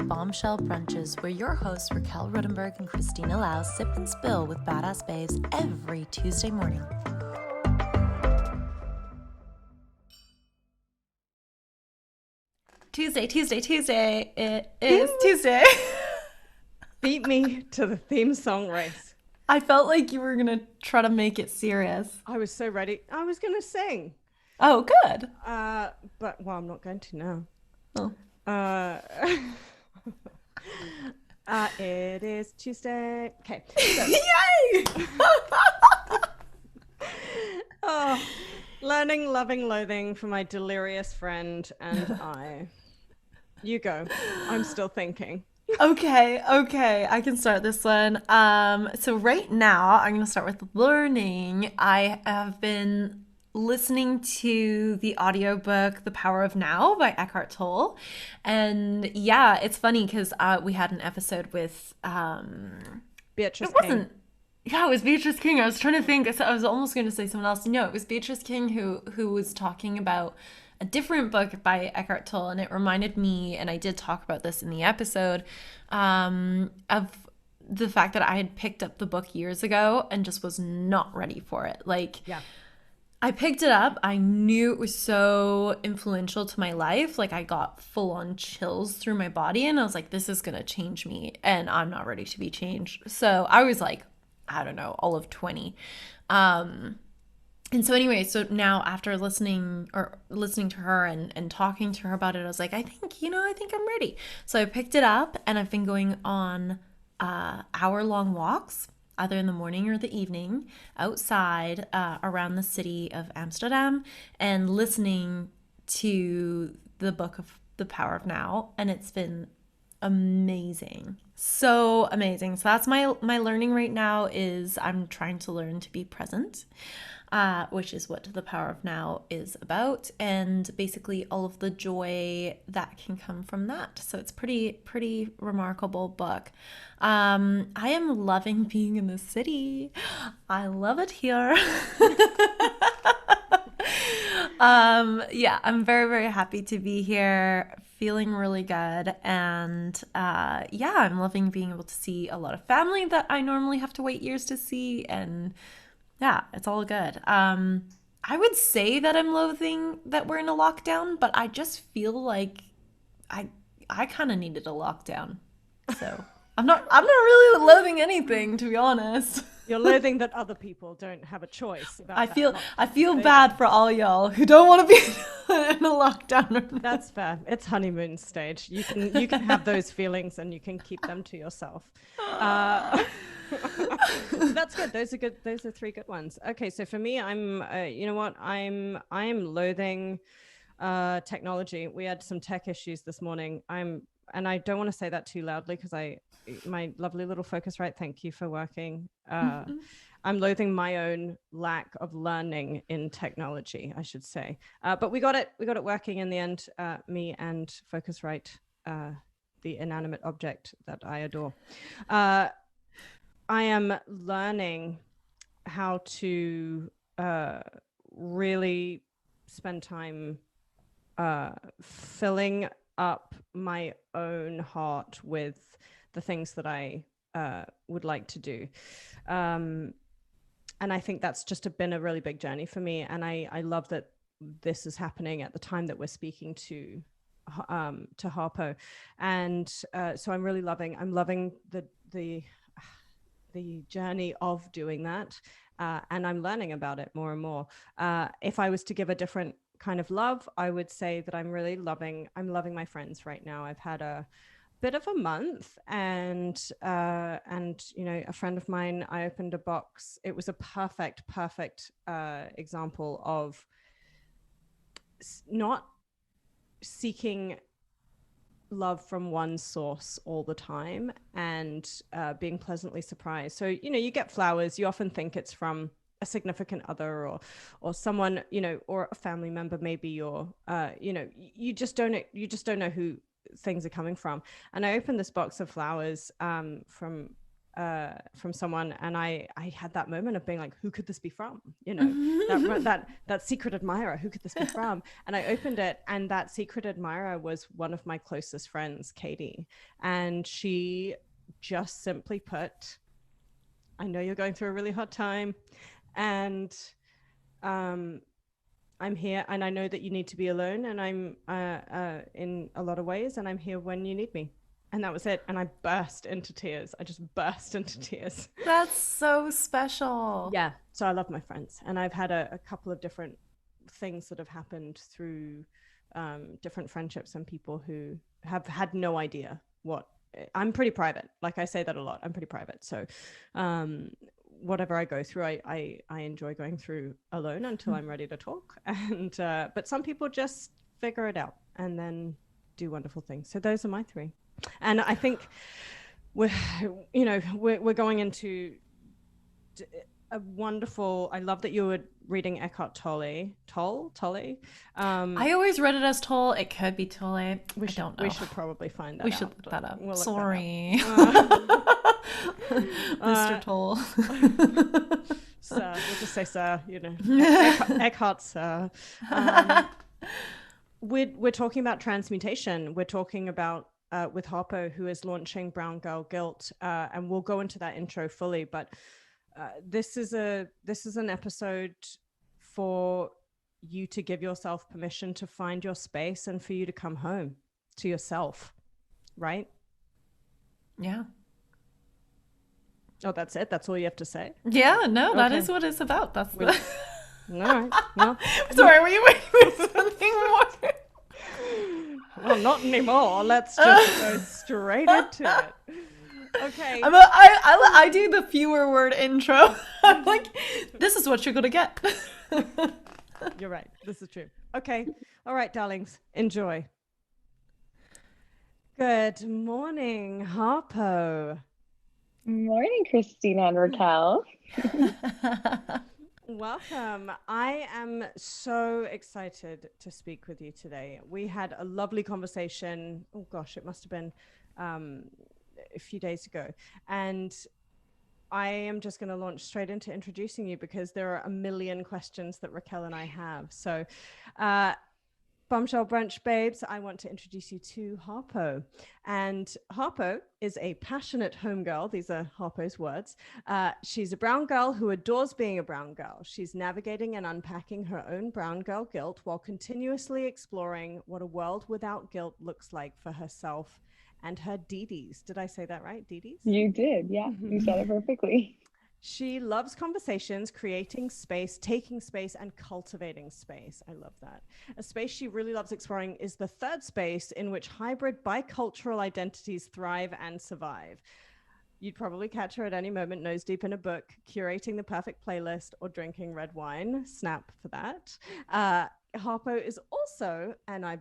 Bombshell Brunches, where your hosts Raquel Rudenberg and Christina Lau sip and spill with badass babes every Tuesday morning. Tuesday. It is Tuesday. Beat me to the theme song race. I felt like you were going to try to make it serious. I was so ready. I was going to sing. Oh, good. But, well, I'm not going to now. Oh. It is Tuesday. Okay. So. Yay! Oh, learning, loving, loathing for my delirious friend and I. You go. I'm still thinking. Okay, I can start this one. So right now I'm going to start with learning. I have been listening to the audiobook The Power of Now by Eckhart Tolle. And yeah, it's funny because we had an episode with Beatrice it King. wasn't Yeah, it was Beatrice King. I was trying to think. I was almost going to say someone else. No, it was Beatrice King who was talking about a different book by Eckhart Tolle, and it reminded me, and I did talk about this in the episode, of the fact that I had picked up the book years ago and just was not ready for it. Like, yeah. I picked it up. I knew it was so influential to my life. Like, I got full-on chills through my body, and I was like, this is going to change me, and I'm not ready to be changed. So I was like, I don't know, all of 20. And so anyway, so now after listening to her and talking to her about it, I was like, I think I'm ready. So I picked it up and I've been going on hour-long walks, either in the morning or the evening, outside around the city of Amsterdam and listening to the book of The Power of Now. And it's been amazing. So amazing. So that's my learning right now is I'm trying to learn to be present, which is what The Power of Now is about, and basically all of the joy that can come from that. So it's pretty remarkable book. I am loving being in the city. I love it here. Yeah, I'm very, very happy to be here, feeling really good. And yeah, I'm loving being able to see a lot of family that I normally have to wait years to see. And yeah, it's all good. I would say that I'm loathing that we're in a lockdown, but I just feel like I kind of needed a lockdown. So I'm not really loathing anything, to be honest. You're loathing that other people don't have a choice about I feel bad for all y'all who don't want to be in a lockdown right now. That's fair. It's honeymoon stage. You can have those feelings and you can keep them to yourself. That's good. Those are good. Those are three good ones. Okay, so for me, I'm I'm loathing technology. We had some tech issues this morning. And I don't want to say that too loudly because my lovely little Focusrite, thank you for working. I'm loathing my own lack of learning in technology, I should say. But we got it working in the end, me and Focusrite, the inanimate object that I adore. I am learning how to really spend time filling up my own heart with the things that I would like to do. And I think that's just been a really big journey for me. And I love that this is happening at the time that we're speaking to Harpo. And so I'm loving the journey of doing that. And I'm learning about it more and more. If I was to give a different kind of love, I would say that I'm loving my friends right now. I've had a bit of a month and a friend of mine, I opened a box. It was a perfect example of not seeking love from one source all the time and being pleasantly surprised. So you get flowers, you often think it's from a significant other or someone, or a family member, maybe, or you just don't know who things are coming from. And I opened this box of flowers from from someone, and I had that moment of being like, who could this be from? You know, that secret admirer, who could this be from? And I opened it, and that secret admirer was one of my closest friends, Katie, and she just simply put, I know you're going through a really hard time, and I'm here, and I know that you need to be alone, and I'm in a lot of ways, and I'm here when you need me. And that was it. And I burst into tears. I just burst into tears. That's so special. Yeah. So I love my friends. And I've had a couple of different things that have happened through different friendships and people who have had no idea what. I'm pretty private. Like I say that a lot. I'm pretty private. So whatever I go through, I enjoy going through alone until I'm ready to talk. And but some people just figure it out and then do wonderful things. So those are my three. And I think we're going into a wonderful. I love that you were reading Eckhart Tolle. I always read it as Tolle. It could be Tolle. I don't know. We should probably find that. We should look that up. We'll Sorry, Mr. Tolle. Sir, we'll just say sir. You know, Eckhart, sir. We're talking about transmutation. We're talking about with Harpo, who is launching Brown Girl Guilt, and we'll go into that intro fully. But this is an episode for you to give yourself permission to find your space and for you to come home to yourself, right? Yeah. Oh, that's it? That's all you have to say? Yeah, no, that is what it's about. That's the... All right. Well, sorry, were you waiting for something more? Well, not anymore. Let's just go straight into it. Okay. I do the fewer word intro. I'm like, this is what you're going to get. You're right. This is true. Okay. All right, darlings. Enjoy. Good morning, Harpo. Morning, Christina and Raquel. Welcome. I am so excited to speak with you today. We had a lovely conversation. Oh gosh, it must have been a few days ago. And I am just going to launch straight into introducing you because there are a million questions that Raquel and I have. So Bombshell Brunch babes, I want to introduce you to Harpo. And Harpo is a passionate homegirl. These are Harpo's words. She's a brown girl who adores being a brown girl. She's navigating and unpacking her own brown girl guilt while continuously exploring what a world without guilt looks like for herself and her didis. Did I say that right? Didis? You did. Yeah, you said it perfectly. She loves conversations, creating space, taking space, and cultivating space. I love that. A space she really loves exploring is the third space in which hybrid bicultural identities thrive and survive. You'd probably catch her at any moment, nose deep in a book, curating the perfect playlist, or drinking red wine. Snap for that. Harpo is also, and I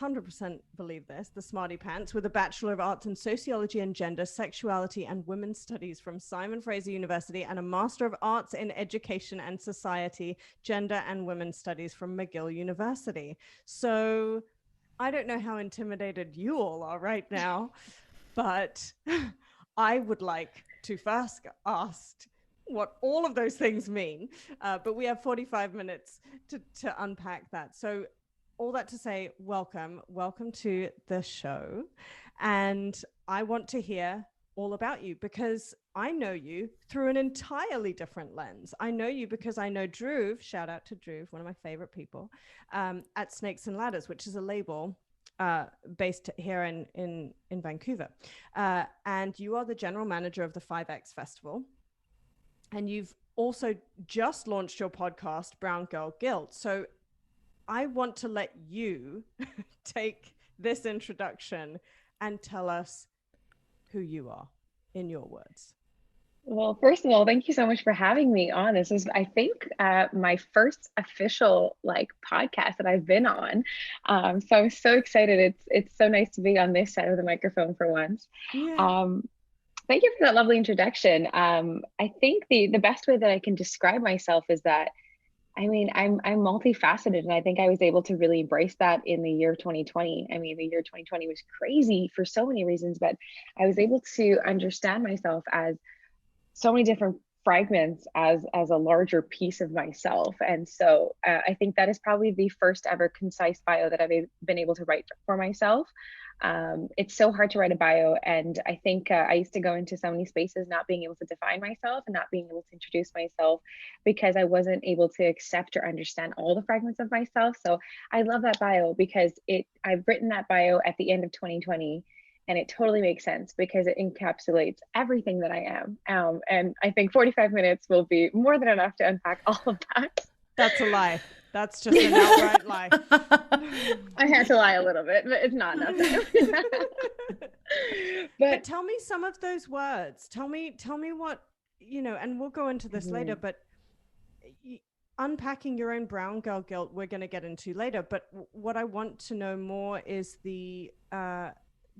100% believe this, the smartie pants with a Bachelor of Arts in Sociology and Gender, Sexuality and Women's Studies from Simon Fraser University and a Master of Arts in Education and Society, Gender and Women's Studies from McGill University. So I don't know how intimidated you all are right now, but I would like to first ask what all of those things mean, but we have 45 minutes to unpack that. So all that to say, welcome to the show. And I want to hear all about you because I know you through an entirely different lens. I know you because I know Drew, shout out to Drew, one of my favorite people, at Snakes and Ladders, which is a label based here in Vancouver. And you are the general manager of the 5X Festival. And you've also just launched your podcast, Brown Girl Guilt. So I want to let you take this introduction and tell us who you are in your words. Well, first of all, thank you so much for having me on. This is, I think, my first official podcast that I've been on. So I'm so excited. It's so nice to be on this side of the microphone for once. Yeah. Thank you for that lovely introduction. I think the best way that I can describe myself is that I'm multifaceted, and I think I was able to really embrace that in the year 2020. I mean, the year 2020 was crazy for so many reasons, but I was able to understand myself as so many different fragments as a larger piece of myself. And so I think that is probably the first ever concise bio that I've been able to write for myself. It's so hard to write a bio, and I think I used to go into so many spaces not being able to define myself and not being able to introduce myself because I wasn't able to accept or understand all the fragments of myself. So I love that bio because I've written that bio at the end of 2020, and it totally makes sense because it encapsulates everything that I am. And I think 45 minutes will be more than enough to unpack all of that. That's a lie. That's just an outright lie. I had to lie a little bit, but it's not enough time. But tell me some of those words. Tell me what, and we'll go into this later, but unpacking your own brown girl guilt, we're going to get into later. But what I want to know more is the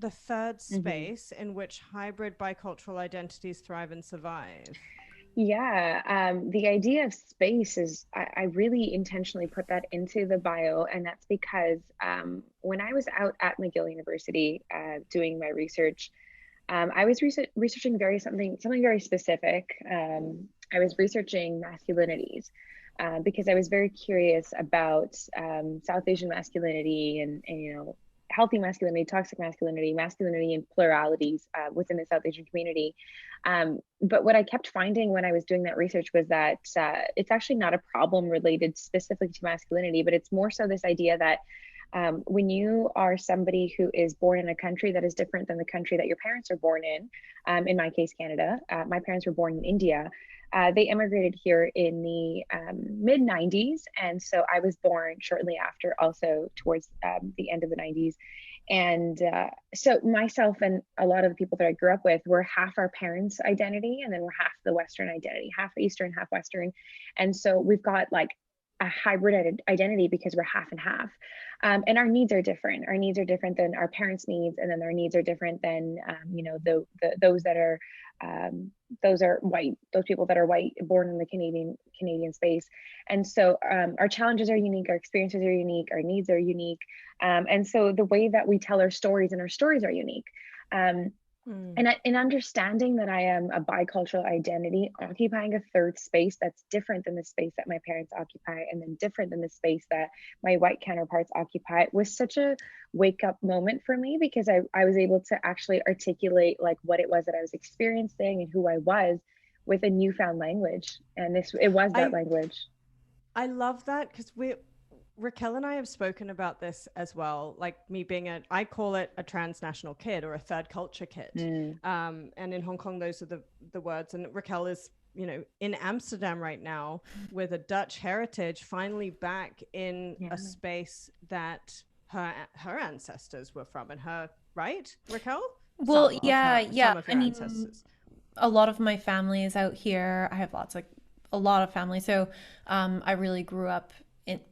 third space in which hybrid bicultural identities thrive and survive. Yeah, the idea of space is, I really intentionally put that into the bio, and that's because when I was out at McGill University doing my research, I was researching something very specific. I was researching masculinities because I was very curious about South Asian masculinity and healthy masculinity, toxic masculinity, masculinity and pluralities within the South Asian community. But what I kept finding when I was doing that research was that it's actually not a problem related specifically to masculinity, but it's more so this idea that when you are somebody who is born in a country that is different than the country that your parents are born in my case, Canada, my parents were born in India. They immigrated here in the mid 90s. And so I was born shortly after, also towards the end of the 90s. And so myself and a lot of the people that I grew up with were half our parents' identity, and then we're half the Western identity, half Eastern, half Western. And so we've got like a hybrid identity because we're half and half. And our needs are different. Our needs are different than our parents' needs, and then their needs are different than those that are those are white, those people that are white, born in the Canadian space. And so our challenges are unique, our experiences are unique, our needs are unique, and so the way that we tell our stories and our stories are unique. And in understanding that I am a bicultural identity occupying a third space that's different than the space that my parents occupy, and then different than the space that my white counterparts occupy, was such a wake up moment for me, because I was able to actually articulate like what it was that I was experiencing and who I was with a newfound language. And it was that language. I love that, because Raquel and I have spoken about this as well, like me being I call it a transnational kid or a third culture kid. And in Hong Kong, those are the words. And Raquel is, in Amsterdam right now with a Dutch heritage, finally back in a space that her ancestors were from, and right, Raquel? Well, some yeah. Some of your ancestors. A lot of my family is out here. I have a lot of family. So I really grew up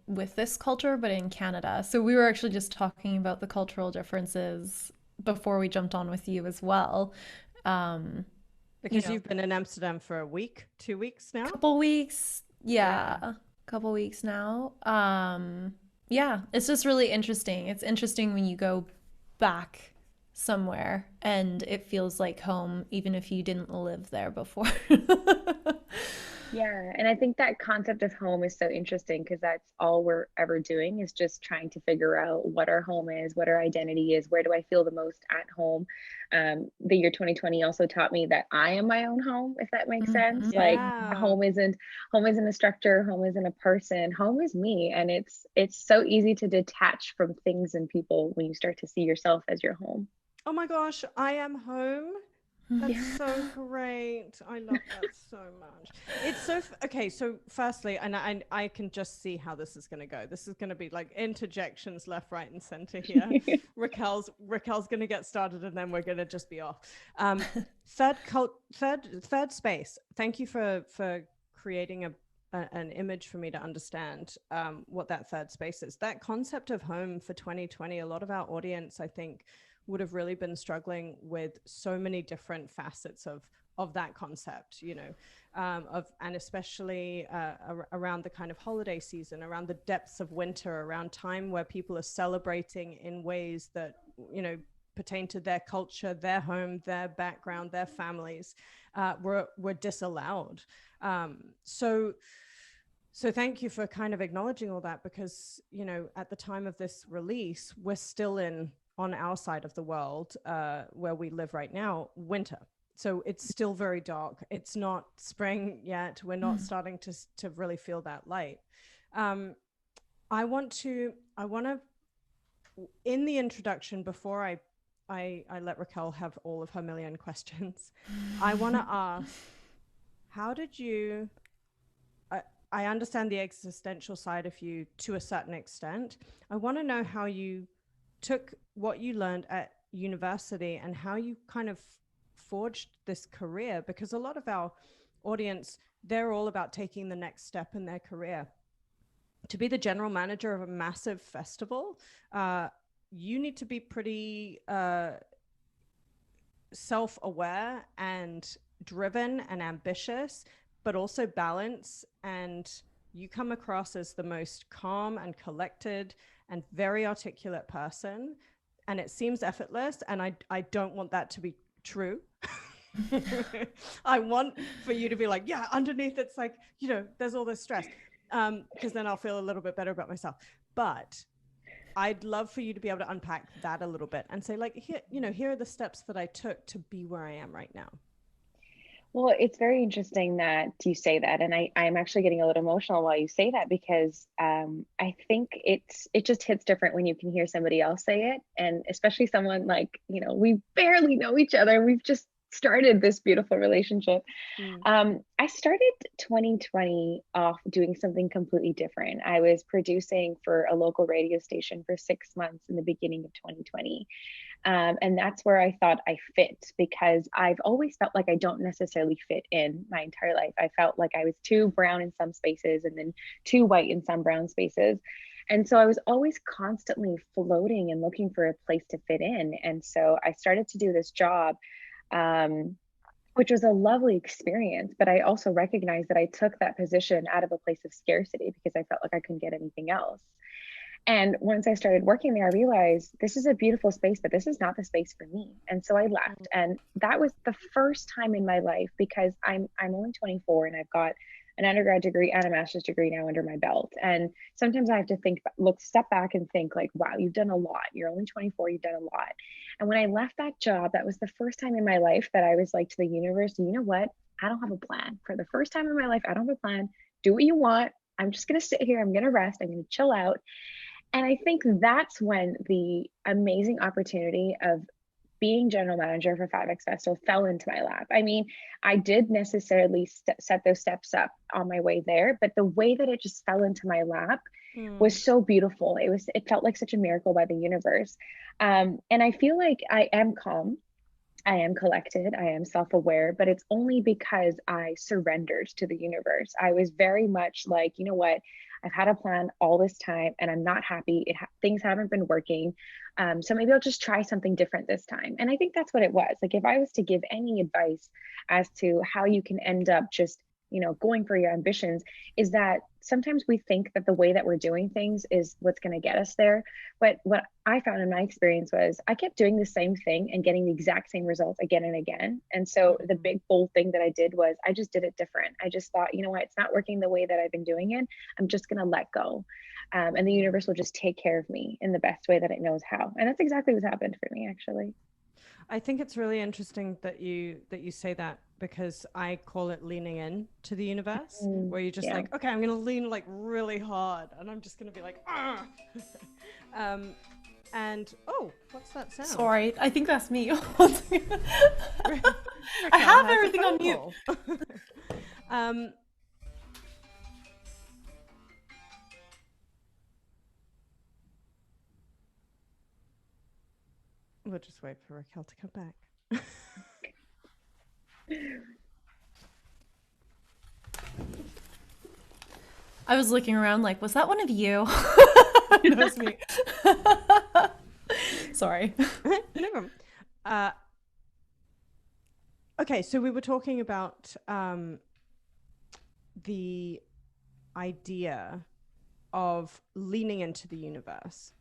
with this culture, but in Canada. So we were actually just talking about the cultural differences before we jumped on with you as well. Because you've been in Amsterdam for a week, 2 weeks now? Couple weeks. Yeah. Couple weeks now. Yeah, it's just really interesting. It's interesting when you go back somewhere and it feels like home, even if you didn't live there before. Yeah, and I think that concept of home is so interesting, because that's all we're ever doing is just trying to figure out what our home is, what our identity is, where do I feel the most at home. The year 2020 also taught me that I am my own home, if that makes sense. Yeah. Like home isn't a structure, home isn't a person, home is me. And it's so easy to detach from things and people when you start to see yourself as your home. Oh my gosh, I am home. That's so great. I love that so much. It's so okay. So firstly, and I can just see how this is going to go. This is going to be like interjections left, right, and center here. Raquel's going to get started, and then we're going to just be off. Third space. Thank you for creating an image for me to understand what that third space is. That concept of home for 2020. A lot of our audience, I think, would have really been struggling with so many different facets of that concept, and especially around the kind of holiday season, around the depths of winter, around time where people are celebrating in ways that, pertain to their culture, their home, their background, their families. were disallowed. So thank you for kind of acknowledging all that, because, you know, at the time of this release, we're still on our side of the world, where we live right now, winter. So it's still very dark. It's not spring yet. We're not starting to really feel that light. I want to, in the introduction, before I let Raquel have all of her million questions, I want to ask, how did you, I understand the existential side of you to a certain extent. I want to know how you took what you learned at university and how you kind of forged this career, because a lot of our audience, they're all about taking the next step in their career. To be the general manager of a massive festival, you need to be pretty self-aware and driven and ambitious, but also balance. And you come across as the most calm and collected and very articulate person. And it seems effortless. And I don't want that to be true. I want for you to be like, yeah, underneath it's like, you know, there's all this stress. Because then I'll feel a little bit better about myself. But I'd love for you to be able to unpack that a little bit and say, like, here, you know, here are the steps that I took to be where I am right now. Well, it's very interesting that you say that, and I'm actually getting a little emotional while you say that, because I think it just hits different when you can hear somebody else say it, and especially someone like, you know, we barely know each other. We've just started this beautiful relationship. I started 2020 off doing something completely different. I was producing for a local radio station for 6 months in the beginning of 2020. And that's where I thought I fit, because I've always felt like I don't necessarily fit in my entire life. I felt like I was too brown in some spaces and then too white in some brown spaces. And so I was always constantly floating and looking for a place to fit in. And so I started to do this job, which was a lovely experience. But I also recognized that I took that position out of a place of scarcity because I felt like I couldn't get anything else. And once I started working there, I realized this is a beautiful space, but this is not the space for me. And so I left. And that was the first time in my life, because I'm only 24 and I've got an undergrad degree and a master's degree now under my belt. And sometimes I have to step back and think like, wow, you've done a lot. You're only 24, you've done a lot. And when I left that job, that was the first time in my life that I was like to the universe, you know what? I don't have a plan. For the first time in my life, I don't have a plan. Do what you want. I'm just going to sit here. I'm going to rest. I'm going to chill out. And I think that's when the amazing opportunity of being general manager for 5X Festival fell into my lap. I mean, I did necessarily set those steps up on my way there, but the way that it just fell into my lap was so beautiful. It felt like such a miracle by the universe. And I feel like I am calm. I am collected, I am self-aware, but it's only because I surrendered to the universe. I was very much like, you know what, I've had a plan all this time and I'm not happy. Things haven't been working. So maybe I'll just try something different this time. And I think that's what it was. Like, if I was to give any advice as to how you can end up just, you know, going for your ambitions, is that sometimes we think that the way that we're doing things is what's going to get us there. But what I found in my experience was I kept doing the same thing and getting the exact same results again and again. And so the big bold thing that I did was I just did it different. I just thought, you know what, it's not working the way that I've been doing it. I'm just going to let go. And the universe will just take care of me in the best way that it knows how. And that's exactly what's happened for me, actually. I think it's really interesting that you say that, because I call it leaning in to the universe, where you're just like, okay, I'm going to lean like really hard, and I'm just going to be like, ah. And oh, what's that sound? Sorry, I think that's me. I have everything on mute. We'll just wait for Raquel to come back. I was looking around like, was that one of you? No, it's me. Sorry. No problem. Okay, so we were talking about the idea of leaning into the universe.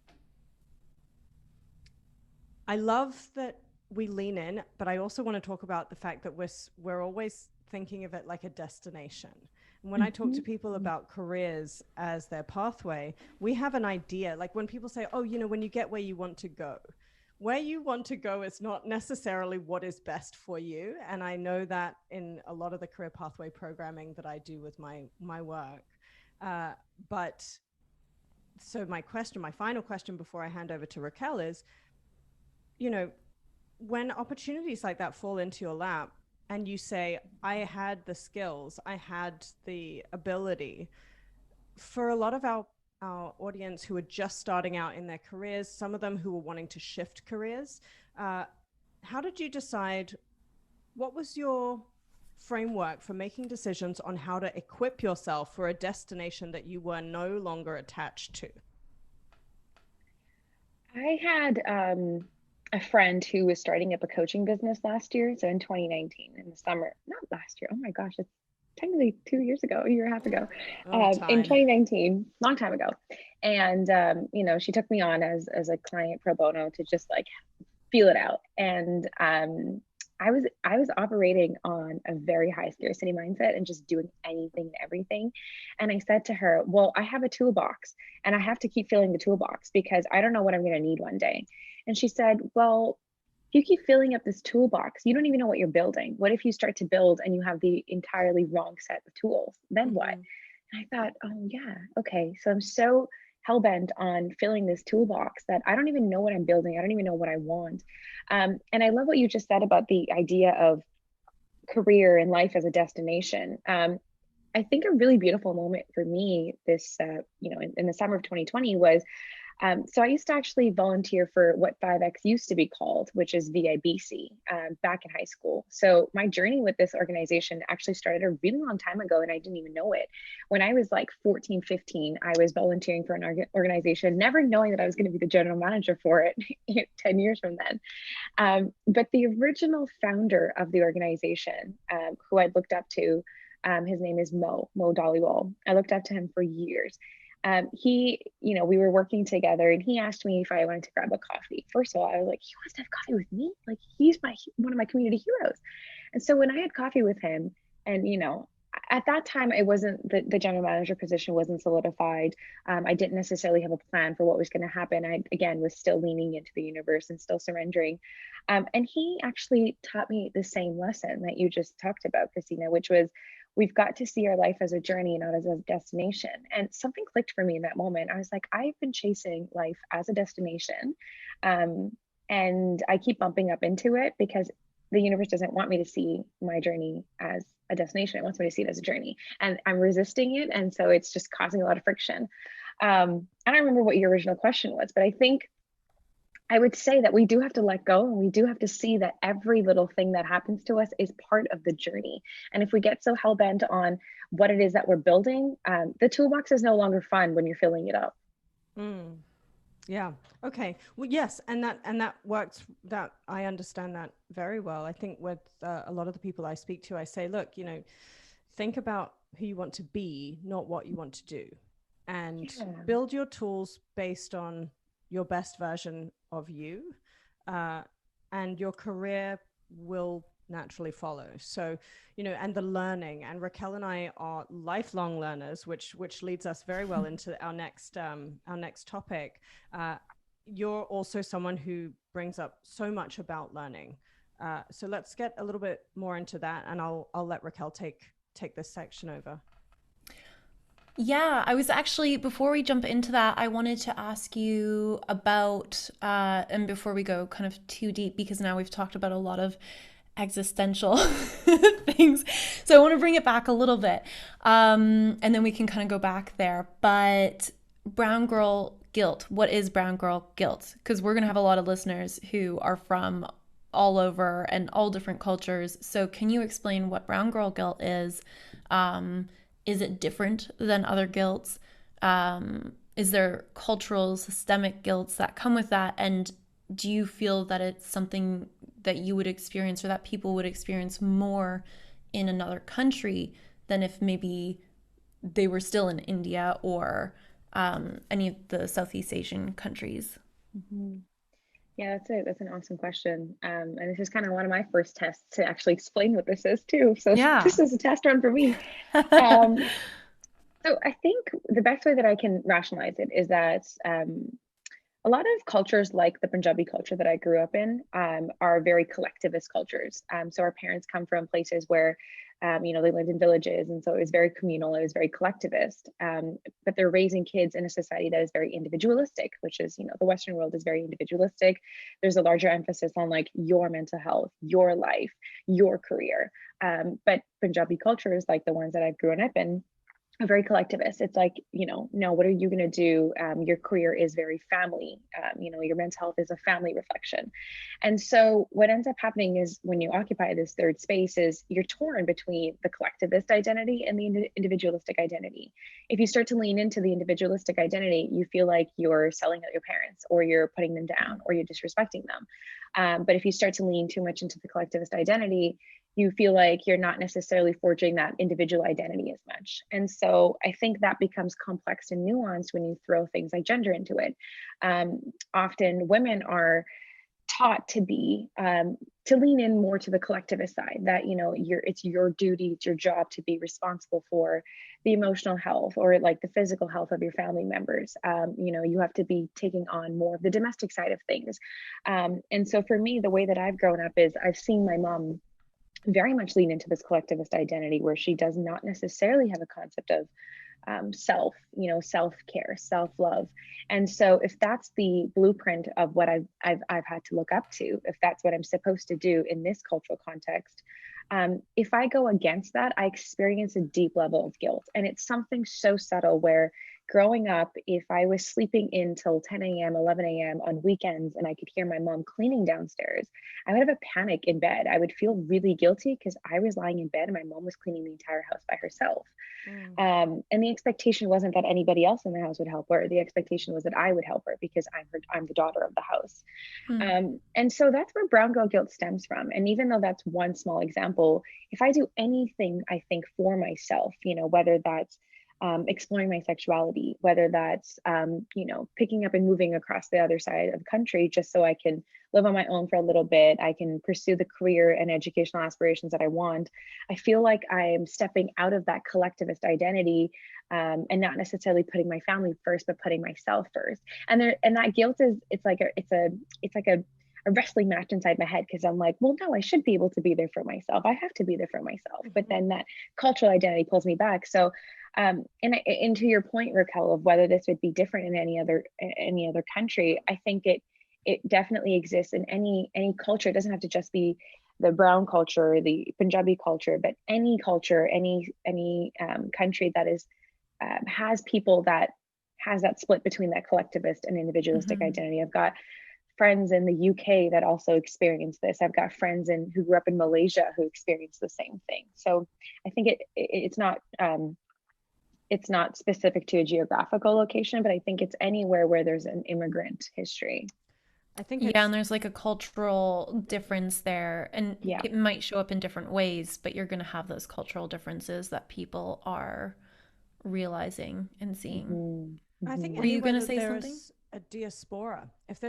I love that we lean in, but I also want to talk about the fact that we're always thinking of it like a destination. And when I talk to people about careers as their pathway, we have an idea. Like when people say, oh, when you get where you want to go, where you want to go is not necessarily what is best for you. And I know that in a lot of the career pathway programming that I do with my work. But so my final question before I hand over to Raquel is, when opportunities like that fall into your lap and you say, I had the skills, I had the ability, for a lot of our audience who are just starting out in their careers, some of them who are wanting to shift careers, how did you decide, what was your framework for making decisions on how to equip yourself for a destination that you were no longer attached to? I had a friend who was starting up a coaching business last year. So in 2019, in the summer, not last year. Oh my gosh, it's technically 2 years ago, a year and a half ago, in Time. 2019, long time ago. And, she took me on as a client pro bono to just like feel it out. And I was operating on a very high scarcity mindset and just doing anything and everything. And I said to her, well, I have a toolbox and I have to keep filling the toolbox because I don't know what I'm going to need one day. And she said, well, if you keep filling up this toolbox, you don't even know what you're building. What if you start to build and you have the entirely wrong set of tools? Then what? And I thought, oh yeah, okay. So I'm so hell-bent on filling this toolbox that I don't even know what I'm building. I don't even know what I want. And I love what you just said about the idea of career and life as a destination. I think a really beautiful moment for me this, in the summer of 2020 was, so I used to actually volunteer for what 5X used to be called, which is VIBC, back in high school. So my journey with this organization actually started a really long time ago, and I didn't even know it. When I was like 14, 15, I was volunteering for an organization, never knowing that I was going to be the general manager for it 10 years from then. But the original founder of the organization, who I looked up to, his name is Mo Dollywall. I looked up to him for years. We were working together and he asked me if I wanted to grab a coffee. First of all, I was like, he wants to have coffee with me? Like he's one of my community heroes. And so when I had coffee with him and, at that time, it wasn't the general manager position wasn't solidified. I didn't necessarily have a plan for what was going to happen. I, again, was still leaning into the universe and still surrendering. And he actually taught me the same lesson that you just talked about, Christina, which was we've got to see our life as a journey, not as a destination. And something clicked for me in that moment. I was like, I've been chasing life as a destination. And I keep bumping up into it because the universe doesn't want me to see my journey as a destination. It wants me to see it as a journey. And I'm resisting it. And so it's just causing a lot of friction. I don't remember what your original question was, but I think I would say that we do have to let go and we do have to see that every little thing that happens to us is part of the journey. And if we get so hell bent on what it is that we're building, the toolbox is no longer fun when you're filling it up. Yeah. Okay. Well, yes. And that works, that I understand that very well. I think with a lot of the people I speak to, I say, look, think about who you want to be, not what you want to do, and build your tools based on your best version of you, and your career will naturally follow. So, and the learning, and Raquel and I are lifelong learners, which leads us very well into our next topic. You're also someone who brings up so much about learning. So let's get a little bit more into that, and I'll let Raquel take this section over. Yeah, I was actually, before we jump into that, I wanted to ask you about, and before we go kind of too deep, because now we've talked about a lot of existential things. So I want to bring it back a little bit, and then we can kind of go back there. But brown girl guilt, what is brown girl guilt? Because we're going to have a lot of listeners who are from all over and all different cultures. So can you explain what brown girl guilt is? Is it different than other guilts? Is there cultural, systemic guilts that come with that? And do you feel that it's something that you would experience or that people would experience more in another country than if maybe they were still in India or any of the Southeast Asian countries? Mm-hmm. Yeah, that's an awesome question. And this is kind of one of my first tests to actually explain what this is too. So Yeah. this is a test run for me. Um, so I think the best way that I can rationalize it is that a lot of cultures, like the Punjabi culture that I grew up in, are very collectivist cultures. So our parents come from places where, they lived in villages, and so it was very communal. It was very collectivist. But they're raising kids in a society that is very individualistic, which is, the Western world is very individualistic. There's a larger emphasis on like your mental health, your life, your career. But Punjabi cultures, like the ones that I've grown up in, very collectivist. It's like, no, what are you going to do? Your career is very family. Your mental health is a family reflection. And so what ends up happening is when you occupy this third space is you're torn between the collectivist identity and the individualistic identity. If you start to lean into the individualistic identity, you feel like you're selling out your parents, or you're putting them down, or you're disrespecting them. But if you start to lean too much into the collectivist identity, you feel like you're not necessarily forging that individual identity as much. And so I think that becomes complex and nuanced when you throw things like gender into it. Often women are taught to be to lean in more to the collectivist side, that it's your duty, it's your job to be responsible for the emotional health or like the physical health of your family members. You have to be taking on more of the domestic side of things. And so for me, the way that I've grown up is I've seen my mom very much lean into this collectivist identity where she does not necessarily have a concept of self-care, self-love. And so if that's the blueprint of what I've had to look up to, if that's what I'm supposed to do in this cultural context, if I go against that, I experience a deep level of guilt. And it's something so subtle where growing up, if I was sleeping in till 10 a.m., 11 a.m. on weekends and I could hear my mom cleaning downstairs, I would have a panic in bed. I would feel really guilty because I was lying in bed and my mom was cleaning the entire house by herself. Mm. And the expectation wasn't that anybody else in the house would help her. The expectation was that I would help her because I'm the daughter of the house. Hmm. And so that's where brown girl guilt stems from. And even though that's one small example, if I do anything, I think for myself, whether that's exploring my sexuality, whether that's, picking up and moving across the other side of the country just so I can live on my own for a little bit, I can pursue the career and educational aspirations that I want. I feel like I'm stepping out of that collectivist identity, and not necessarily putting my family first, but putting myself first. And that guilt is, it's like a wrestling match inside my head because I'm like, well, no, I should be able to be there for myself. I have to be there for myself. But then that cultural identity pulls me back. So, and to your point, Raquel, of whether this would be different in any other country, I think it definitely exists in any culture. It doesn't have to just be the brown culture, the Punjabi culture, but any culture, any country that is has people that has that split between that collectivist and individualistic Mm-hmm. identity. I've got friends in the UK that also experience this. I've got friends who grew up in Malaysia who experience the same thing. So I think it's not specific to a geographical location, but I think it's anywhere where there's an immigrant history. I think Yeah, it's and there's like a cultural difference there, and Yeah. it might show up in different ways, but you're going to have those cultural differences that people are realizing and seeing. Mm-hmm. I think Were you anywhere going to that say there something? is a diaspora, if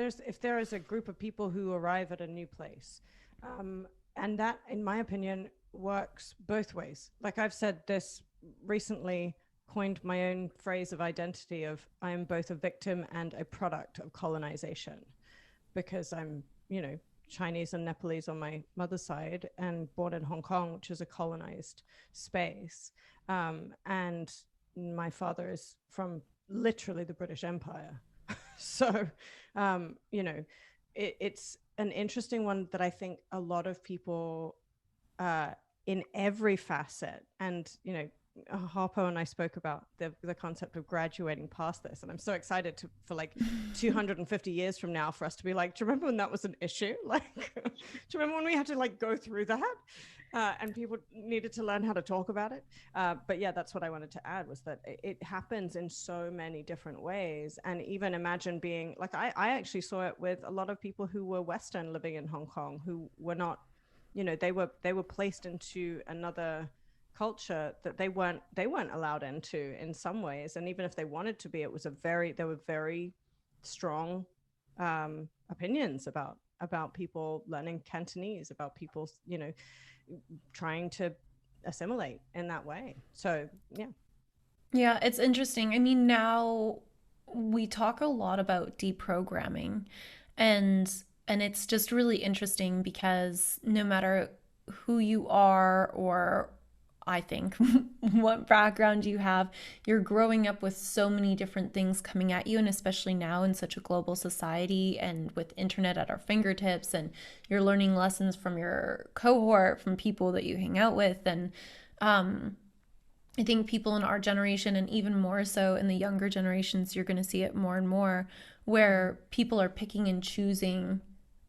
there is a group of people who arrive at a new place, and that, in my opinion, works both ways. Like I've said this recently, coined my own phrase of identity of I am both a victim and a product of colonization, because I'm, Chinese and Nepalese on my mother's side and born in Hong Kong, which is a colonized space. And my father is from literally the British Empire. So, it's an interesting one that I think a lot of people uh, in every facet, and, Harpo and I spoke about the concept of graduating past this, and I'm so excited for like 250 years from now for us to be like, do you remember when that was an issue? Like, do you remember when we had to like go through that? And people needed to learn how to talk about it. But yeah, that's what I wanted to add, was that it happens in so many different ways. And even imagine being like, I actually saw it with a lot of people who were Western living in Hong Kong, who were not, they were placed into another culture that they weren't allowed into in some ways. And even if they wanted to be, there were very strong opinions about people learning Cantonese, about people, you know, trying to assimilate in that way. So yeah. Yeah, it's interesting. I mean, now we talk a lot about deprogramming, and it's just really interesting because no matter who you are, or I think what background you have, you're growing up with so many different things coming at you, and especially now in such a global society and with internet at our fingertips, and you're learning lessons from your cohort, from people that you hang out with, and um I think people in our generation, and even more so in the younger generations, you're going to see it more and more, where people are picking and choosing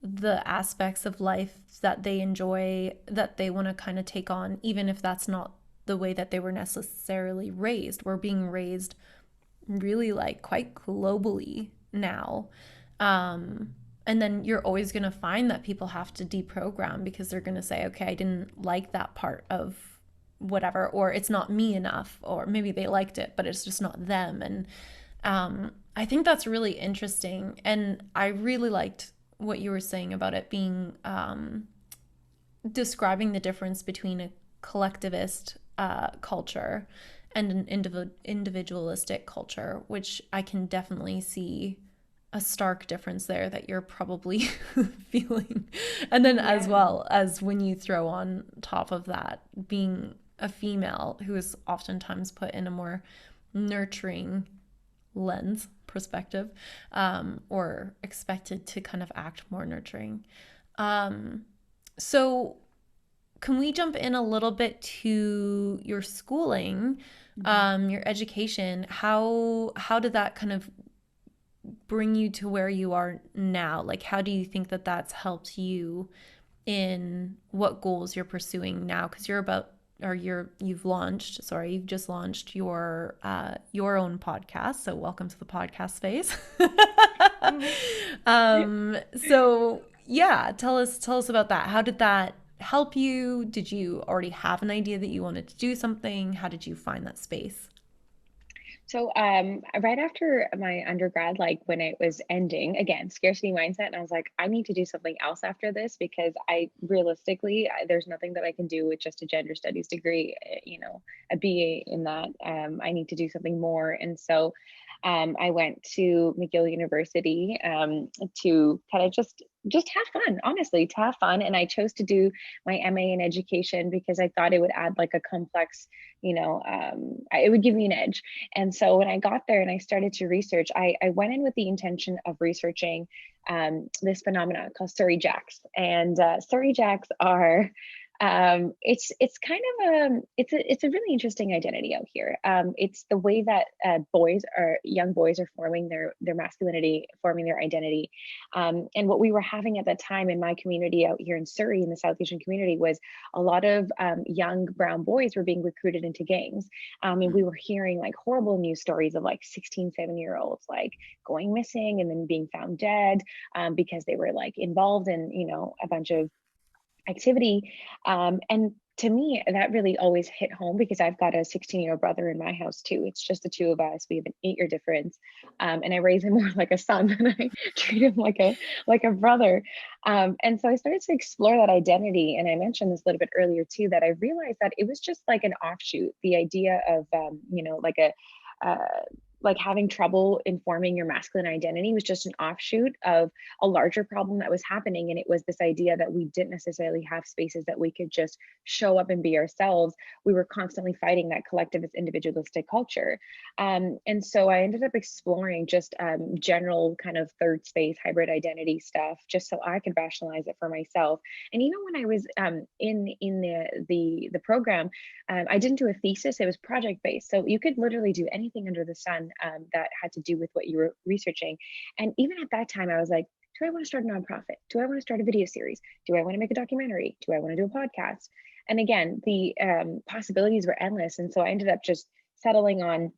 the aspects of life that they enjoy, that they want to kind of take on, even if that's not the way that they were necessarily raised. We're being raised really like quite globally now. And then you're always going to find that people have to deprogram because they're going to say, okay, I didn't like that part of whatever, or it's not me enough, or maybe they liked it, but it's just not them. And I think that's really interesting. And I really liked what you were saying about it being describing the difference between a collectivist culture and an individualistic culture, which I can definitely see a stark difference there that you're probably feeling. And then, as Yeah. well as when you throw on top of that being a female who is oftentimes put in a more nurturing lens perspective, or expected to kind of act more nurturing. So can we jump in a little bit to your schooling, your education? How did that kind of bring you to where you are now? Like, how do you think that that's helped you in what goals you're pursuing now? Because you've just launched your own podcast. So welcome to the podcast space. So yeah, tell us about that. How did that help you? Did you already have an idea that you wanted to do something? How did you find that space? So right after my undergrad, like when it was ending, again, scarcity mindset, and I was like, I need to do something else after this because I realistically, there's nothing that I can do with just a gender studies degree, a BA in that. I need to do something more. And so I went to McGill University to kind of just have fun, honestly, to have fun. And I chose to do my MA in education because I thought it would add like a complex, it would give me an edge. And so when I got there and I started to research, I went in with the intention of researching this phenomenon called Surrey Jacks. And Surrey Jacks are it's kind of it's a really interesting identity out here. It's the way that young boys are forming their masculinity, forming their identity. And what we were having at that time in my community out here in Surrey, in the South Asian community, was a lot of young brown boys were being recruited into gangs. And we were hearing like horrible news stories of like 16, 17-year-olds like going missing and then being found dead because they were like involved in, a bunch of activity. And to me, that really always hit home because I've got a 16-year-old brother in my house too. It's just the two of us. We have an 8-year difference. And I raise him more like a son than I treat him like a brother. And so I started to explore that identity. And I mentioned this a little bit earlier too, that I realized that it was just like an offshoot, the idea of, uh, like having trouble informing your masculine identity was just an offshoot of a larger problem that was happening. And it was this idea that we didn't necessarily have spaces that we could just show up and be ourselves. We were constantly fighting that collectivist individualistic culture. And so I ended up exploring just general kind of third space hybrid identity stuff, just so I could rationalize it for myself. And even when I was in the program, I didn't do a thesis, it was project based. So you could literally do anything under the sun that had to do with what you were researching. And even at that time, I was like, do I want to start a nonprofit? Do I want to start a video series? Do I want to make a documentary? Do I want to do a podcast? And again, the possibilities were endless. And so I ended up just settling on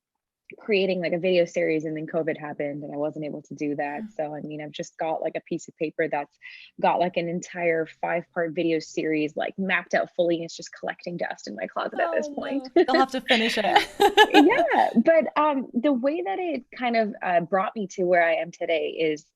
creating like a video series, and then COVID happened and I wasn't able to do that. So I mean, I've just got like a piece of paper that's got like an entire 5-part video series like mapped out fully, and it's just collecting dust in my closet at this Oh point. no, you'll have to finish it. Yeah, but the way that it kind of brought me to where I am today is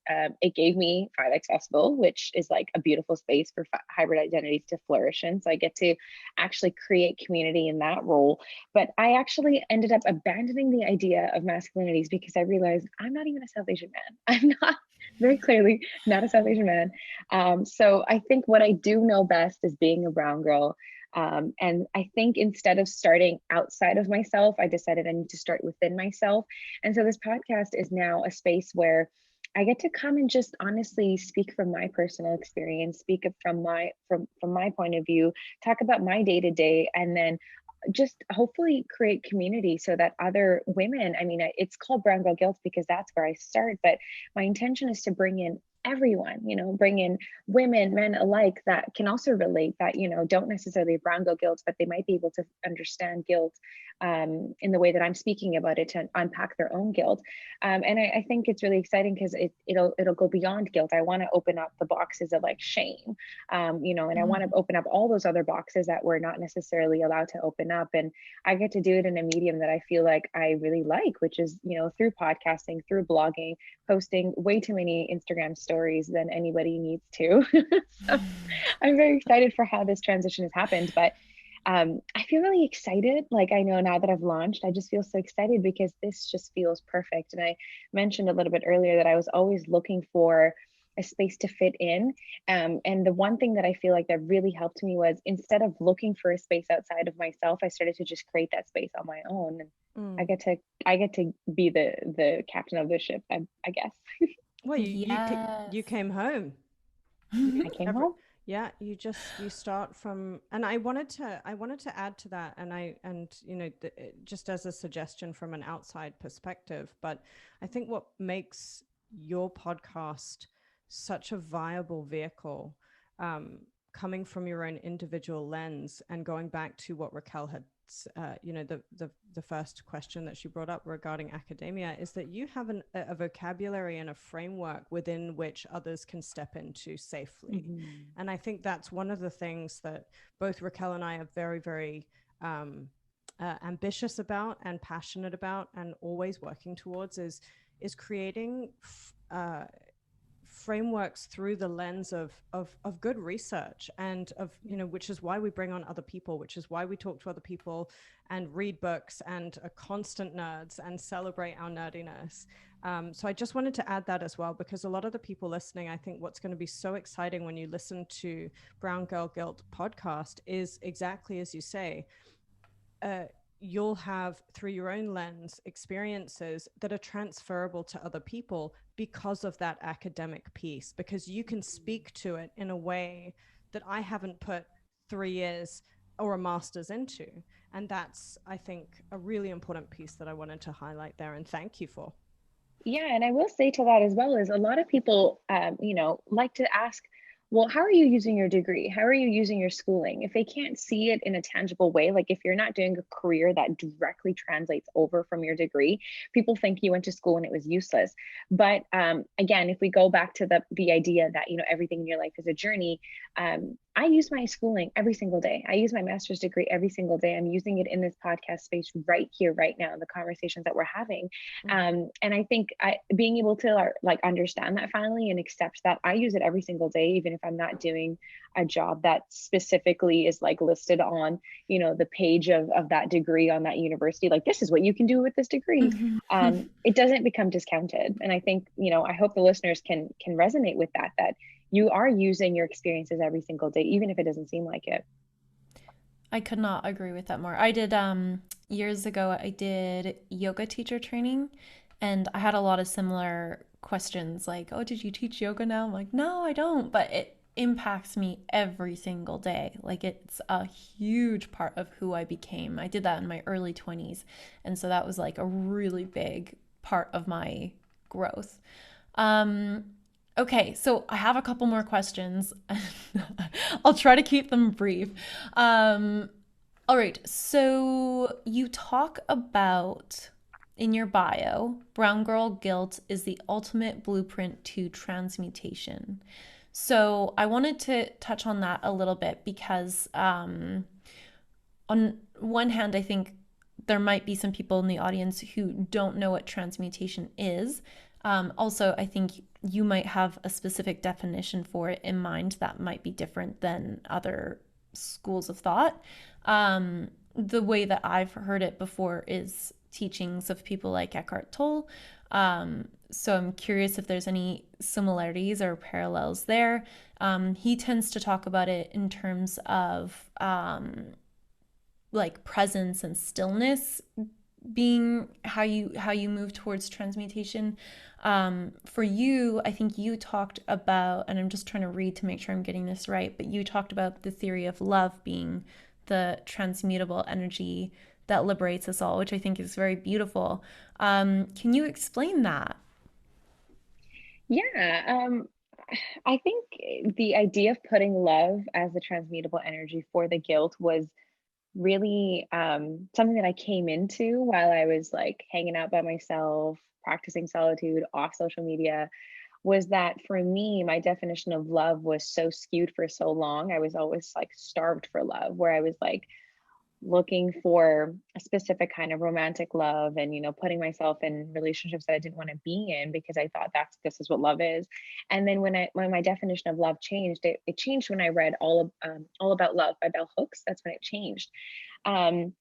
it gave me 5X Festival, which is like a beautiful space for hybrid identities to flourish in. So I get to actually create community in that role. But I actually ended up abandoning the idea of masculinities because I realized I'm not even a South Asian man. I'm not, very clearly not a South Asian man. So I think what I do know best is being a brown girl. And I think instead of starting outside of myself, I decided I need to start within myself. And so this podcast is now a space where I get to come and just honestly speak from my personal experience, speak from my point of view, talk about my day to day, and then just hopefully create community so that other women, I mean, it's called Brown Girl Guilt because that's where I start, but my intention is to bring in everyone, bring in women, men alike that can also relate, that, don't necessarily have brown girl guilt, but they might be able to understand guilt in the way that I'm speaking about it, to unpack their own guilt. And I think it's really exciting because it'll go beyond guilt. I want to open up the boxes of like shame, and I want to open up all those other boxes that we're not necessarily allowed to open up. And I get to do it in a medium that I feel like I really like, which is, through podcasting, through blogging, posting way too many Instagram stories than anybody needs to. So I'm very excited for how this transition has happened. But I feel really excited. Like, I know now that I've launched, I just feel so excited because this just feels perfect. And I mentioned a little bit earlier that I was always looking for a space to fit in. And the one thing that I feel like that really helped me was, instead of looking for a space outside of myself, I started to just create that space on my own. And I get to be the captain of the ship, I guess. Well, Yes. you came home. I came home. Yeah, you start from, and I wanted to add to that, and just as a suggestion from an outside perspective, but I think what makes your podcast such a viable vehicle, coming from your own individual lens and going back to what Raquel had, the first question that she brought up regarding academia, is that you have a vocabulary and a framework within which others can step into safely. And I think that's one of the things that both Raquel and I are very, very ambitious about and passionate about and always working towards, is creating frameworks through the lens of good research, and of, which is why we bring on other people, which is why we talk to other people and read books and are constant nerds and celebrate our nerdiness. So I just wanted to add that as well, because a lot of the people listening, I think what's going to be so exciting when you listen to Brown Girl Guilt podcast is exactly as you say. You'll have, through your own lens, experiences that are transferable to other people because of that academic piece, because you can speak to it in a way that I haven't put 3 years or a master's into. And that's, I think, a really important piece that I wanted to highlight there, and thank you for. Yeah, and I will say to that as well, is a lot of people, like to ask, well, how are you using your degree? How are you using your schooling? If they can't see it in a tangible way, like if you're not doing a career that directly translates over from your degree, people think you went to school and it was useless. But again, if we go back to the idea that, everything in your life is a journey, I use my schooling every single day. I use my master's degree every single day. I'm using it in this podcast space right here, right now, the conversations that we're having. And I think being able to understand that finally and accept that I use it every single day, even if I'm not doing a job that specifically is like listed on, the page of that degree on that university, like this is what you can do with this degree. It doesn't become discounted. And I think, I hope the listeners can resonate with that you are using your experiences every single day, even if it doesn't seem like it. I could not agree with that more. I did, years ago, I did yoga teacher training, and I had a lot of similar questions like, oh, did you teach yoga now? I'm like, no, I don't, but it impacts me every single day. Like, it's a huge part of who I became. I did that in my early 20s, and so that was like a really big part of my growth. Okay, so I have a couple more questions. I'll try to keep them brief. All right, so you talk about in your bio, Brown Girl Guilt is the ultimate blueprint to transmutation. So I wanted to touch on that a little bit because on one hand, I think there might be some people in the audience who don't know what transmutation is. Also, I think you might have a specific definition for it in mind that might be different than other schools of thought. The way that I've heard it before is teachings of people like Eckhart Tolle. So I'm curious if there's any similarities or parallels there. He tends to talk about it in terms of like presence and stillness being how you move towards transmutation. For you, I think you talked about, and I'm just trying to read to make sure I'm getting this right, but you talked about the theory of love being the transmutable energy that liberates us all, which I think is very beautiful. Can you explain that? Yeah, I think the idea of putting love as the transmutable energy for the guilt was really something that I came into while I was like hanging out by myself, practicing solitude off social media. Was that for me, my definition of love was so skewed for so long. I was always like starved for love, where I was like looking for a specific kind of romantic love and putting myself in relationships that I didn't want to be in because I thought this is what love is. And then when my definition of love changed, it changed when I read All About Love by Bell Hooks. That's when it changed. um,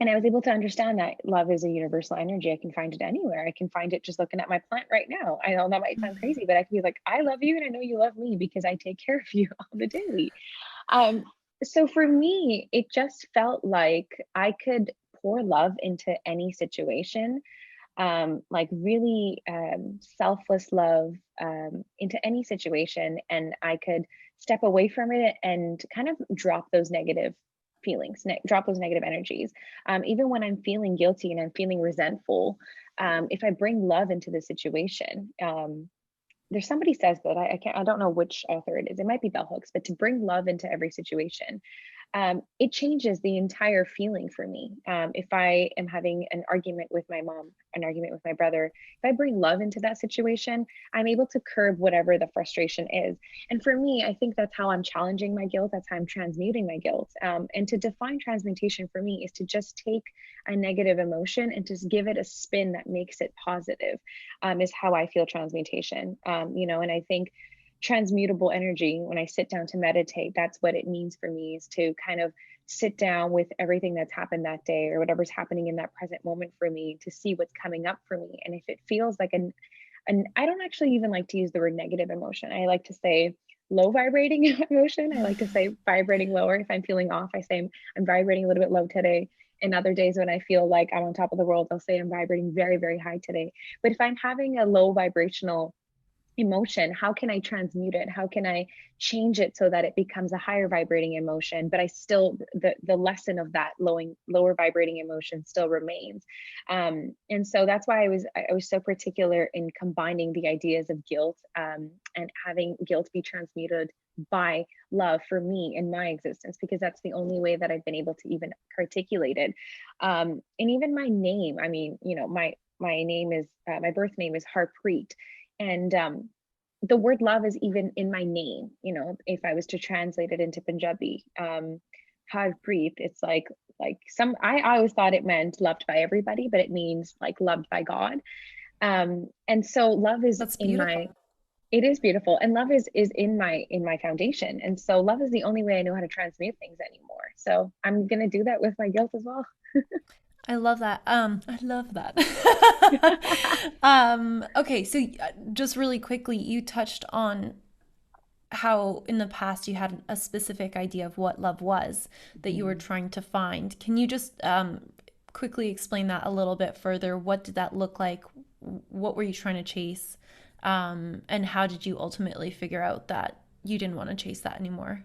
and I was able to understand that love is a universal energy. I can find it anywhere. I can find it just looking at my plant right now. I know that might sound crazy, but I can be like, I love you and I know you love me because I take care of you on the daily. um, so for me, it just felt like I could pour love into any situation, like really selfless love into any situation. And I could step away from it and kind of drop those negative feelings, drop those negative energies. Even when I'm feeling guilty and I'm feeling resentful, if I bring love into the situation, there's somebody says that I don't know which author it is. It might be Bell Hooks, but to bring love into every situation, it changes the entire feeling for me. If I am having an argument with my mom, an argument with my brother, if I bring love into that situation, I'm able to curb whatever the frustration is. And for me, I think that's how I'm challenging my guilt. That's how I'm transmuting my guilt. And to define transmutation for me is to just take a negative emotion and just give it a spin that makes it positive, is how I feel transmutation. And I think transmutable energy, when I sit down to meditate, that's what it means for me, is to kind of sit down with everything that's happened that day or whatever's happening in that present moment for me, to see what's coming up for me. And if it feels like an I don't actually even like to use the word negative emotion. I like to say low vibrating emotion. I like to say vibrating lower. If I'm feeling off, I say I'm vibrating a little bit low today. And other days when I feel like I'm on top of the world, I'll say I'm vibrating very, very high today. But if I'm having a low vibrational emotion, how can I transmute it? How can I change it so that it becomes a higher vibrating emotion, but I still, the lesson of that lower vibrating emotion still remains. And so that's why I was so particular in combining the ideas of guilt, and having guilt be transmuted by love for me in my existence, because that's the only way that I've been able to even articulate it. And even my name, I mean, my name is, my birth name is Harpreet. And the word love is even in my name. If I was to translate it into Punjabi, Harpreet, it's like I always thought it meant loved by everybody, but it means like loved by God. And so love is That's in beautiful. my, it is beautiful, and love is in my foundation. And so love is the only way I know how to transmute things anymore. So I'm gonna do that with my guilt as well. I love that. I love that. Okay, so just really quickly, you touched on how in the past you had a specific idea of what love was that you were trying to find. Can you just quickly explain that a little bit further? What did that look like? What were you trying to chase? And how did you ultimately figure out that you didn't want to chase that anymore?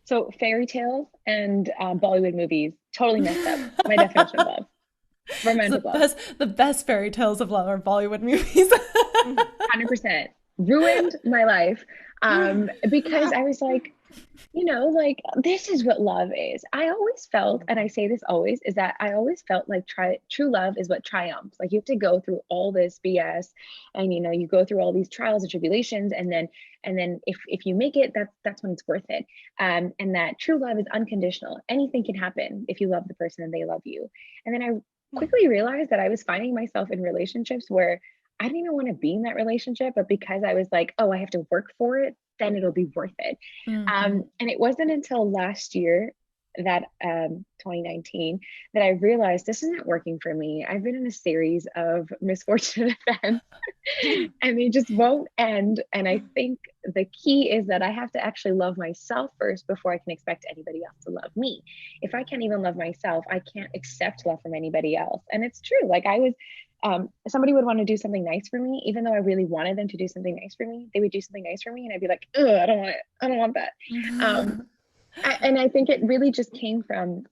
So fairy tales and Bollywood movies totally messed up my definition of love, So romantic love. the best fairy tales of love are Bollywood movies. 100% ruined my life, because I was like, like this is what love is. I always felt, and I say this always, is that I always felt like true love is what triumphs. Like you have to go through all this BS, and you go through all these trials and tribulations, and then if you make it, that's when it's worth it. And that true love is unconditional. Anything can happen if you love the person and they love you. And then I quickly realized that I was finding myself in relationships where I didn't even want to be in that relationship, but because I was like, oh, I have to work for it, then it'll be worth it. Mm-hmm. And it wasn't until last year, that 2019, that I realized this isn't working for me. I've been in a series of misfortunate events and they just won't end. And I think the key is that I have to actually love myself first before I can expect anybody else to love me. If I can't even love myself, I can't accept love from anybody else. And it's true. Like somebody would want to do something nice for me, even though I really wanted them to do something nice for me. They would do something nice for me, and I'd be like, ugh, I don't want it. I don't want that. Um, and I think it really just came from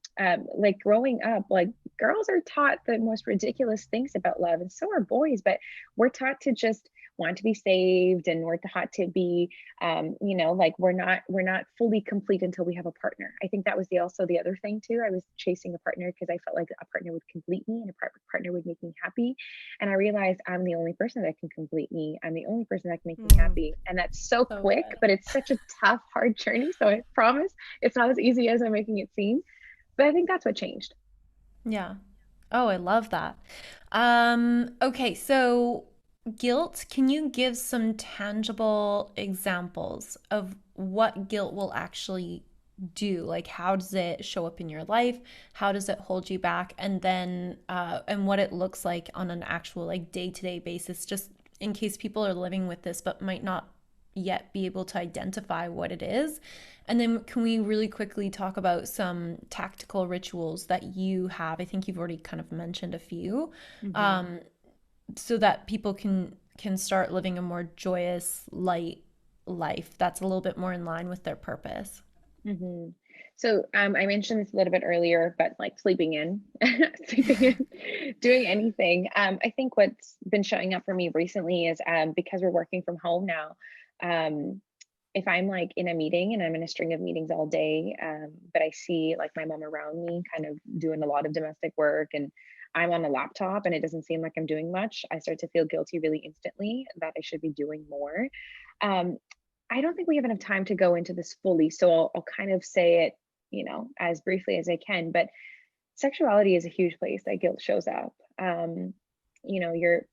like growing up. Like girls are taught the most ridiculous things about love, and so are boys. But we're taught to just want to be saved, and we're taught to be, like we're not fully complete until we have a partner. I think that was also the other thing too. I was chasing a partner because I felt like a partner would complete me, and a partner would make me happy. And I realized I'm the only person that can complete me. I'm the only person that can make me happy, and that's so So quick, good. but it's such a tough, hard journey. So I promise it's not as easy as I'm making it seem. But I think that's what changed. Yeah. Oh, I love that. Okay, so guilt, can you give some tangible examples of what guilt will actually do? Like, how does it show up in your life? How does it hold you back? And then, and what it looks like on an actual, like, day-to-day basis, just in case people are living with this but might not yet be able to identify what it is. And then can we really quickly talk about some tactical rituals that you have? I think you've already kind of mentioned a few, Mm-hmm. um, so that people can start living a more joyous, light life that's a little bit more in line with their purpose. Mm-hmm. So I mentioned this a little bit earlier, but like sleeping in, sleeping in, doing anything. I think what's been showing up for me recently is because we're working from home now. Um, if I'm like in a meeting and I'm in a string of meetings all day, but I see like my mom around me kind of doing a lot of domestic work, and I'm on a laptop and it doesn't seem like I'm doing much, I start to feel guilty really instantly that I should be doing more. Um, I don't think we have enough time to go into this fully, so I'll kind of say it, as briefly as I can. But sexuality is a huge place that guilt shows up. You're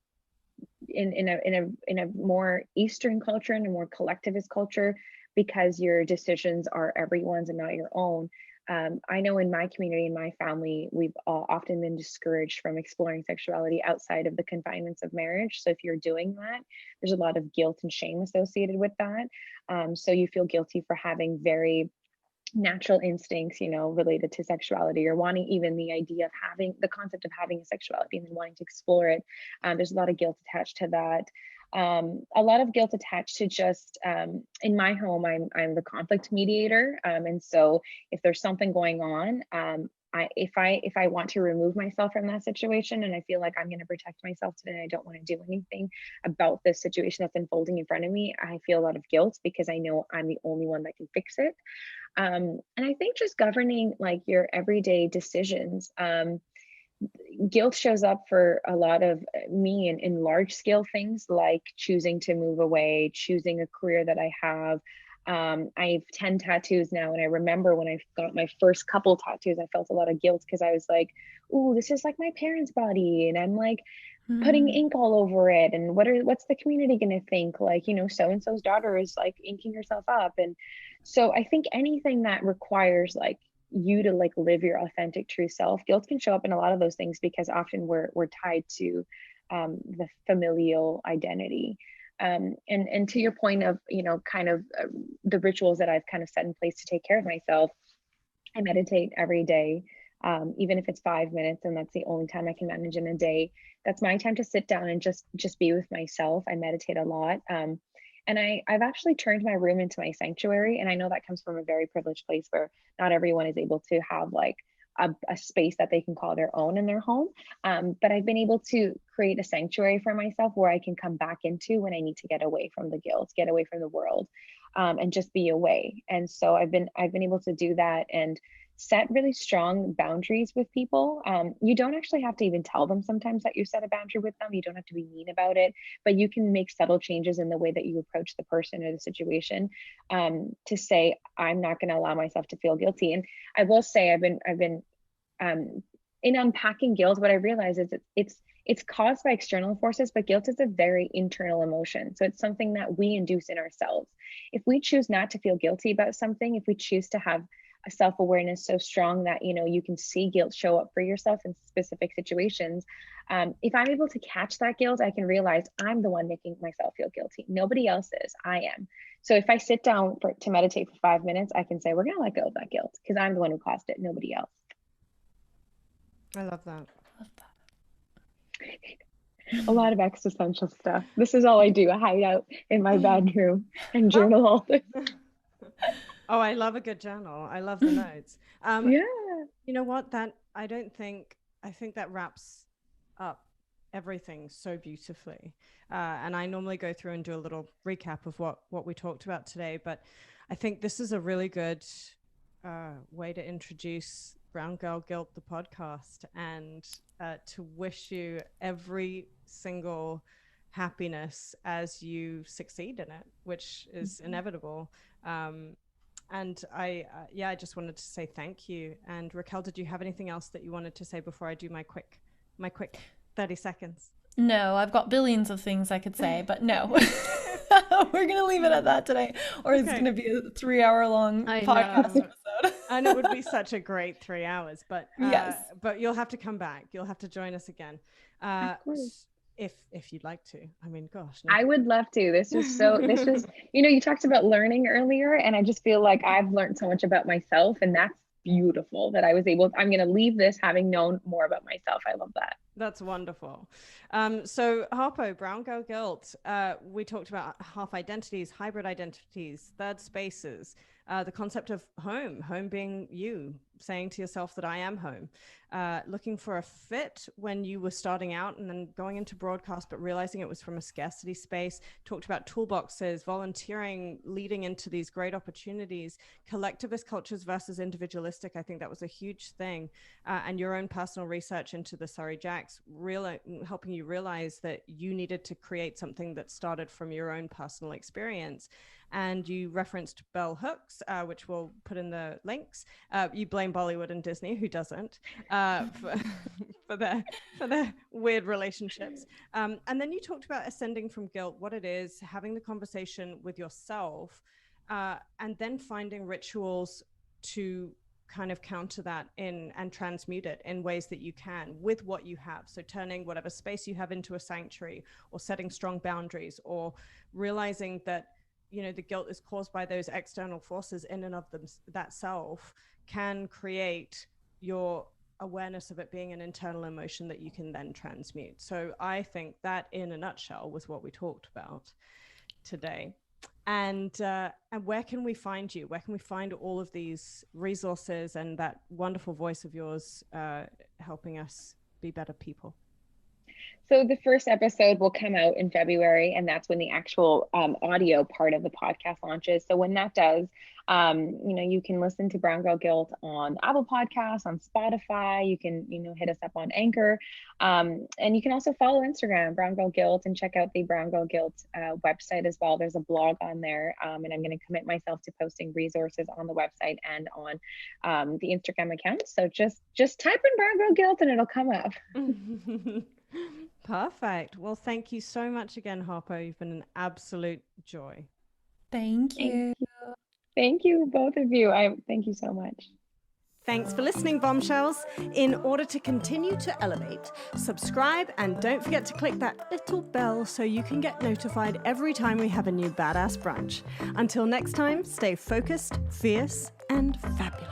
in a more Eastern culture and a more collectivist culture, because your decisions are everyone's and not your own. I know in my community, in my family, we've all often been discouraged from exploring sexuality outside of the confinements of marriage. So if you're doing that, there's a lot of guilt and shame associated with that. So you feel guilty for having very natural instincts, related to sexuality, or wanting even the idea of having the concept of having a sexuality and then wanting to explore it. There's a lot of guilt attached to that. A lot of guilt attached to just in my home, I'm the conflict mediator, and so if there's something going on, if I want to remove myself from that situation and I feel like I'm going to protect myself today, and I don't want to do anything about this situation that's unfolding in front of me, I feel a lot of guilt because I know I'm the only one that can fix it. And I think just governing like your everyday decisions, guilt shows up for a lot of me in large scale things like choosing to move away, choosing a career that I have. I have 10 tattoos now. And I remember when I got my first couple tattoos, I felt a lot of guilt because I was like, "Ooh, this is like my parents' body." And I'm like putting Mm, ink all over it. And what's the community going to think? Like, so and so's daughter is like inking herself up. And so I think anything that requires like you to like live your authentic true self, guilt can show up in a lot of those things because often we're tied to the familial identity. And to your point of kind of the rituals that I've kind of set in place to take care of myself, I meditate every day, even if it's 5 minutes, and that's the only time I can manage in a day. That's my time to sit down and just be with myself. I meditate a lot, and I've actually turned my room into my sanctuary. And I know that comes from a very privileged place where not everyone is able to have like a space that they can call their own in their home. But I've been able to create a sanctuary for myself where I can come back into when I need to get away from the guilt, get away from the world, and just be away. And so I've been able to do that and set really strong boundaries with people. You don't actually have to even tell them sometimes that you set a boundary with them. You don't have to be mean about it, but you can make subtle changes in the way that you approach the person or the situation, to say, I'm not going to allow myself to feel guilty. And I will say, I've been in unpacking guilt, what I realize is it's caused by external forces, but guilt is a very internal emotion. So it's something that we induce in ourselves. If we choose not to feel guilty about something, if we choose to have a self-awareness so strong that, you know, you can see guilt show up for yourself in specific situations. If I'm able to catch that guilt, I can realize I'm the one making myself feel guilty. Nobody else is, I am. So if I sit down to meditate for 5 minutes, I can say, we're going to let go of that guilt because I'm the one who caused it, nobody else. I love that. A lot of existential stuff. This is all I do. I hide out in my bedroom and journal all this. Oh, I love a good journal. I love the notes. Yeah. You know what? I think that wraps up everything so beautifully. And I normally go through and do a little recap of what we talked about today. But I think this is a really good way to introduce Brown Girl Guilt, the podcast, and to wish you every single happiness as you succeed in it, which is inevitable. And I just wanted to say thank you. And Raquel, did you have anything else that you wanted to say before I do my quick 30 seconds? No, I've got billions of things I could say, but no. We're going to leave it at that today, or it's going to be a 3-hour-long podcast episode. And it would be such a great 3 hours, but yes. But you'll have to come back. You'll have to join us again. Of course. If you'd like to. I mean, gosh. No. I would love to. This was, you know, you talked about learning earlier, and I just feel like I've learned so much about myself, and that's beautiful that I'm going to leave this having known more about myself. I love that. That's wonderful. So Harpo, Brown Girl Guilt, we talked about half identities, hybrid identities, third spaces, the concept of home being you, saying to yourself that I am home, looking for a fit when you were starting out and then going into broadcast, but realizing it was from a scarcity space, talked about toolboxes, volunteering, leading into these great opportunities, collectivist cultures versus individualistic. I think that was a huge thing. And your own personal research into the Surrey Jacks, helping you realize that you needed to create something that started from your own personal experience. And you referenced bell hooks, which we'll put in the links. You blame Bollywood and Disney, who doesn't, for their weird relationships. And then you talked about ascending from guilt, what it is, having the conversation with yourself, and then finding rituals to kind of counter that and transmute it in ways that you can with what you have. So turning whatever space you have into a sanctuary, or setting strong boundaries, or realizing that, you know, the guilt is caused by those external forces in and of them, that self can create your awareness of it being an internal emotion that you can then transmute. So I think that in a nutshell was what we talked about today. And where can we find you? Where can we find all of these resources and that wonderful voice of yours helping us be better people? So the first episode will come out in February, and that's when the actual audio part of the podcast launches. So when that does, you know, you can listen to Brown Girl Guilt on Apple Podcasts, on Spotify. You can, you know, hit us up on Anchor. And you can also follow Instagram, Brown Girl Guilt, and check out the Brown Girl Guilt website as well. There's a blog on there, and I'm going to commit myself to posting resources on the website and on the Instagram account. So just type in Brown Girl Guilt and it'll come up. Perfect. Well, thank you so much again, Harpo. You've been an absolute joy. Thank you. Thank you, both of you. Thank you so much. Thanks for listening, bombshells. In order to continue to elevate, subscribe and don't forget to click that little bell so you can get notified every time we have a new badass brunch. Until next time, stay focused, fierce, and fabulous.